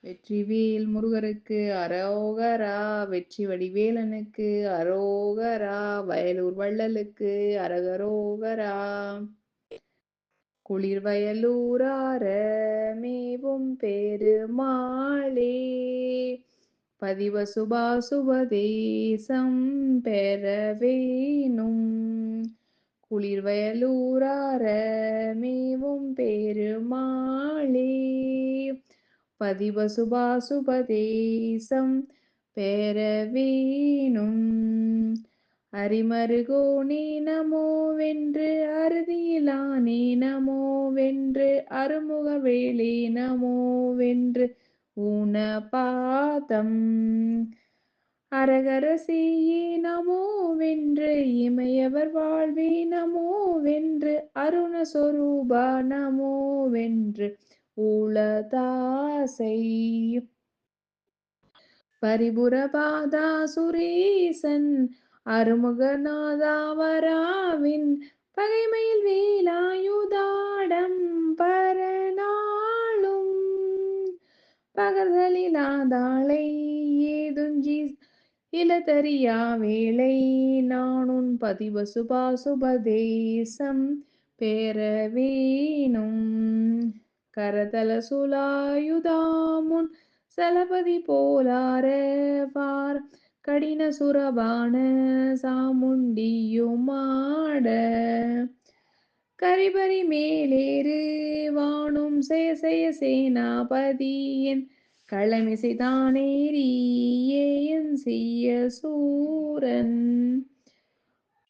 வெற்றிவேல் முருகருக்கு அரோகரா, வெற்றி வடிவேலனுக்கு அரோகரா, வயலூர் வள்ளலுக்கு அரகரோகரா. குளிர் வயலூரார மேவும் பெருமாளே, பதிவசுபாசுபதேசம் பெறவேணும். குளிர் வயலூரார மேவும் பெருமாளே, பதிவசுபாசுபதேசம் பெறவேணும். அரிமருகோனே நமோவென்று அறுதியிலானே நமோவென்று அருமுகவேளே நமோவென்று ஊனபாதம் அரகரசியே நமோவென்று இமையவர் வாழ்வே நமோவென்று அருணஸ்வரூபா நமோவென்று ஊலதாசை பரிபுரபாதா சுரேசன் அருமுகநாதாவராவின் பகைமையில் வேலாயுதாடம் பரநாளும் பகர்தலிலாதாளை ஏதுஞ்சி இலதறியா வேளை நானுன் பதிவசுபாசுபதேசம் பெறவேணும். கரதல சுலாயுதாமுன் சலபதி போலாரவார் கடின சுரபான சாமுண்டியுமாட கரிபரி மேலேறு வானும் செய சேனாபதியின் களமிசை தானேறியேன் செய்ய சூரன்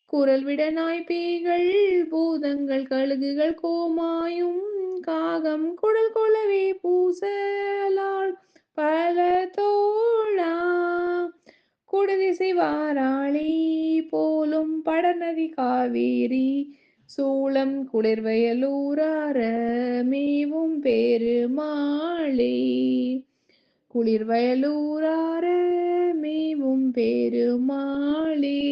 குரல் விட நாய்பேய்கள் பூதங்கள் கழுகுகள் கோமாயும் காகம் குடல் கொளவே பூசலால் பல தோழா குடதிசை வாராளி போலும் படநதி காவேரி சூளம் குளிர்வயலூரார மேவும் பெருமாளே, குளிர்வயலூரார மேவும் பெருமாளே,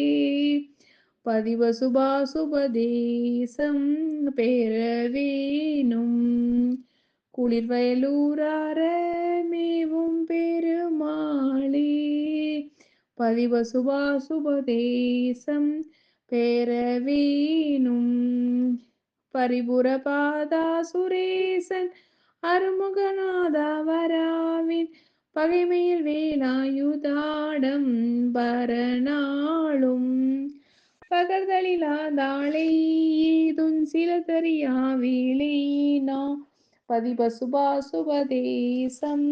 பதிவசுபாசுபதேசம் பெறவேணும். குளிர்வயலூரார மேவும் பெருமாளே, பதிவசுபாசுபதேசம் பெறவேணும். பரிபுரபாதா சுரேசன் அருமுகநாதாவராவின் பகைமையில் வேலாயுதாடம் பரநாளும் பகர்தலிலாதாளை ஏதும் சிலதறியா வேளை பதிபசுபாசுபதேசம்